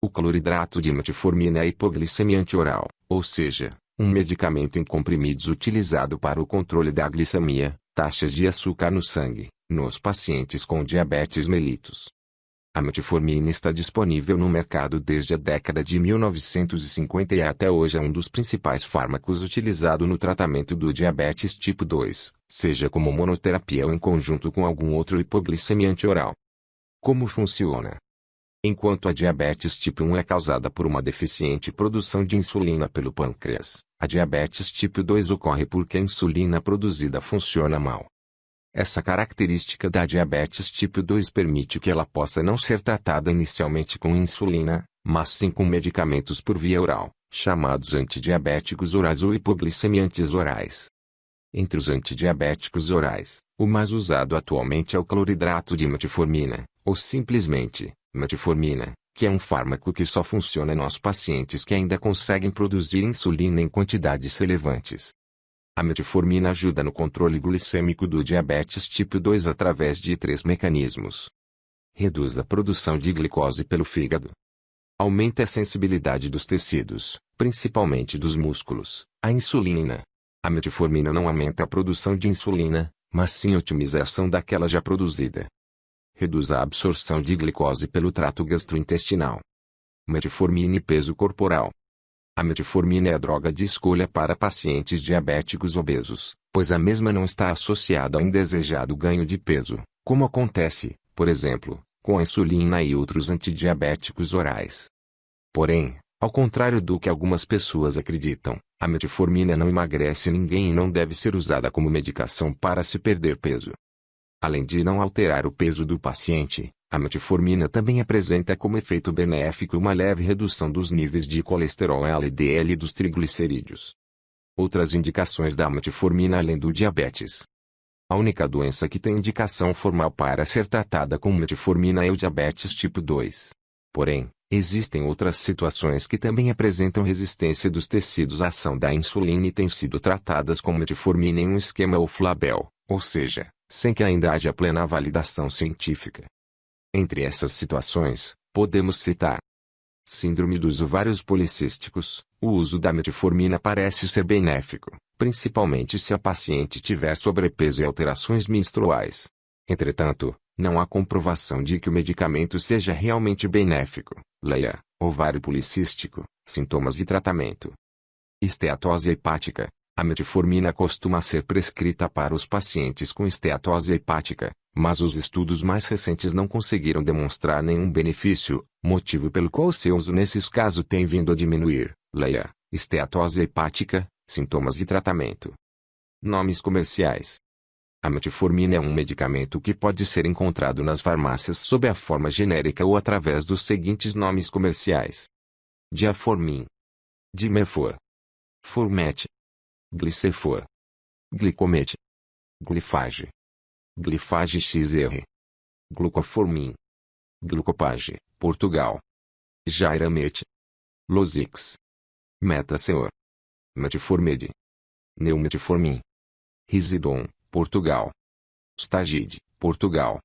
O cloridrato de metformina é hipoglicemiante oral, ou seja, um medicamento em comprimidos utilizado para o controle da glicemia, taxas de açúcar no sangue, nos pacientes com diabetes mellitus. A metformina está disponível no mercado desde a década de 1950 e até hoje é um dos principais fármacos utilizado no tratamento do diabetes tipo 2, seja como monoterapia ou em conjunto com algum outro hipoglicemiante oral. Como funciona? Enquanto a diabetes tipo 1 é causada por uma deficiente produção de insulina pelo pâncreas, a diabetes tipo 2 ocorre porque a insulina produzida funciona mal. Essa característica da diabetes tipo 2 permite que ela possa não ser tratada inicialmente com insulina, mas sim com medicamentos por via oral, chamados antidiabéticos orais ou hipoglicemiantes orais. Entre os antidiabéticos orais, o mais usado atualmente é o cloridrato de metformina, ou simplesmente, metformina, que é um fármaco que só funciona nos pacientes que ainda conseguem produzir insulina em quantidades relevantes. A metformina ajuda no controle glicêmico do diabetes tipo 2 através de 3 mecanismos. Reduz a produção de glicose pelo fígado. Aumenta a sensibilidade dos tecidos, principalmente dos músculos, à insulina. A metformina não aumenta a produção de insulina, mas sim a otimização daquela já produzida. Reduz a absorção de glicose pelo trato gastrointestinal. Metformina e peso corporal. A metformina é a droga de escolha para pacientes diabéticos obesos, pois a mesma não está associada ao indesejado ganho de peso, como acontece, por exemplo, com a insulina e outros antidiabéticos orais. Porém, ao contrário do que algumas pessoas acreditam, a metformina não emagrece ninguém e não deve ser usada como medicação para se perder peso. Além de não alterar o peso do paciente, a metformina também apresenta como efeito benéfico uma leve redução dos níveis de colesterol LDL e dos triglicerídeos. Outras indicações da metformina além do diabetes. A única doença que tem indicação formal para ser tratada com metformina é o diabetes tipo 2. Porém, existem outras situações que também apresentam resistência dos tecidos à ação da insulina e têm sido tratadas com metformina em um esquema Oflabel, ou seja, sem que ainda haja plena validação científica. Entre essas situações, podemos citar síndrome dos ovários policísticos. O uso da metformina parece ser benéfico, principalmente se a paciente tiver sobrepeso e alterações menstruais. Entretanto, não há comprovação de que o medicamento seja realmente benéfico. Leia, ovário policístico, sintomas e tratamento. Esteatose hepática. A metformina costuma ser prescrita para os pacientes com esteatose hepática, mas os estudos mais recentes não conseguiram demonstrar nenhum benefício, motivo pelo qual seu uso nesses casos tem vindo a diminuir. Leia, esteatose hepática, sintomas e tratamento. Nomes comerciais. A metformina é um medicamento que pode ser encontrado nas farmácias sob a forma genérica ou através dos seguintes nomes comerciais: Diaformin, Dimefor, Formet, Glicefor, Glicomete, Glifage, Glifage XR, Glucoformin, Glucopage, Portugal, Jairamete, Losix, Metaseor, Metformed, Neumetformin, Risidon, Portugal, Stagid, Portugal.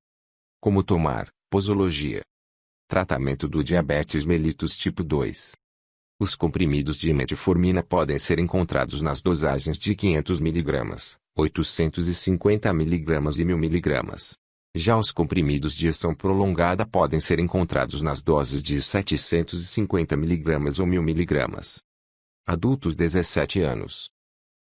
Como tomar, posologia. Tratamento do diabetes mellitus tipo 2. Os comprimidos de metformina podem ser encontrados nas dosagens de 500 mg, 850 mg e 1000 mg. Já os comprimidos de ação prolongada podem ser encontrados nas doses de 750 mg ou 1000 mg. Adultos 17 anos.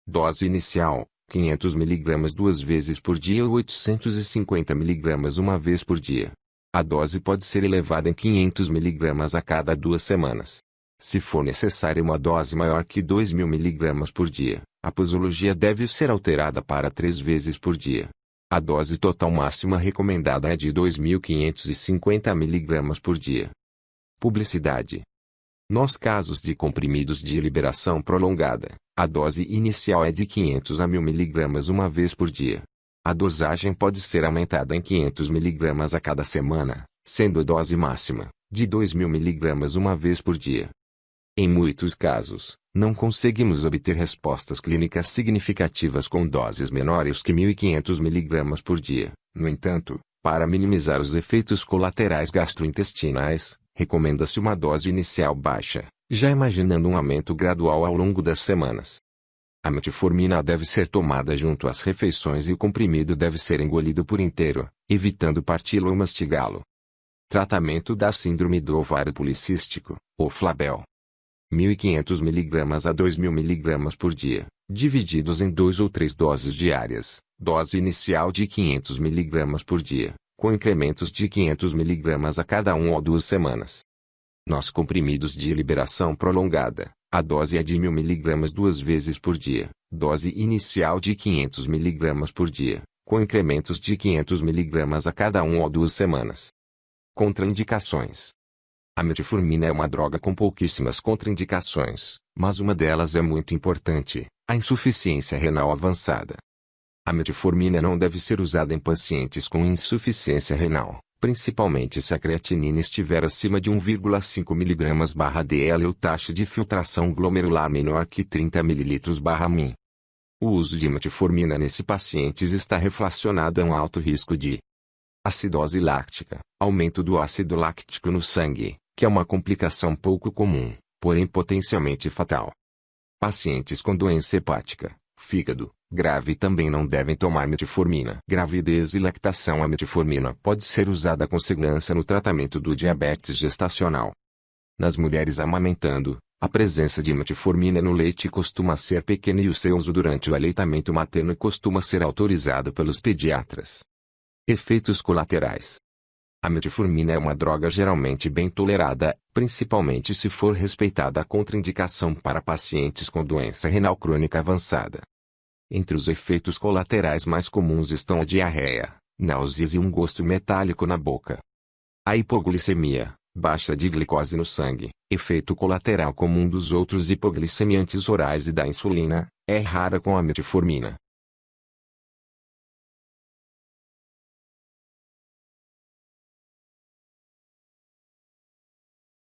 Dose inicial, 500 mg 2 vezes por dia ou 850 mg uma vez por dia. A dose pode ser elevada em 500 mg a cada 2 semanas. Se for necessária uma dose maior que 2.000 mg por dia, a posologia deve ser alterada para 3 vezes por dia. A dose total máxima recomendada é de 2.550 mg por dia. Publicidade. Nos casos de comprimidos de liberação prolongada, a dose inicial é de 500 a 1000 mg uma vez por dia. A dosagem pode ser aumentada em 500 mg a cada semana, sendo a dose máxima, de 2.000 mg uma vez por dia. Em muitos casos, não conseguimos obter respostas clínicas significativas com doses menores que 1.500 mg por dia. No entanto, para minimizar os efeitos colaterais gastrointestinais, recomenda-se uma dose inicial baixa, já imaginando um aumento gradual ao longo das semanas. A metformina deve ser tomada junto às refeições e o comprimido deve ser engolido por inteiro, evitando parti-lo ou mastigá-lo. Tratamento da síndrome do ovário policístico, ou FLABEL. 1.500 mg a 2.000 mg por dia, divididos em 2 ou 3 doses diárias, dose inicial de 500 mg por dia, com incrementos de 500 mg a cada 1 ou 2 semanas. Nos comprimidos de liberação prolongada, a dose é de 1.000 mg 2 vezes por dia, dose inicial de 500 mg por dia, com incrementos de 500 mg a cada 1 ou 2 semanas. Contraindicações. A metformina é uma droga com pouquíssimas contraindicações, mas uma delas é muito importante, a insuficiência renal avançada. A metformina não deve ser usada em pacientes com insuficiência renal, principalmente se a creatinina estiver acima de 1,5 mg/dl ou taxa de filtração glomerular menor que 30 ml/min. O uso de metformina nesses pacientes está relacionado a um alto risco de acidose láctica, aumento do ácido láctico no sangue, que é uma complicação pouco comum, porém potencialmente fatal. Pacientes com doença hepática, fígado, grave também não devem tomar metformina. Gravidez e lactação. A metformina pode ser usada com segurança no tratamento do diabetes gestacional. Nas mulheres amamentando, a presença de metformina no leite costuma ser pequena e o seu uso durante o aleitamento materno costuma ser autorizado pelos pediatras. Efeitos colaterais. A metformina é uma droga geralmente bem tolerada, principalmente se for respeitada a contraindicação para pacientes com doença renal crônica avançada. Entre os efeitos colaterais mais comuns estão a diarreia, náuseas e um gosto metálico na boca. A hipoglicemia, baixa de glicose no sangue, efeito colateral comum dos outros hipoglicemiantes orais e da insulina, é rara com a metformina.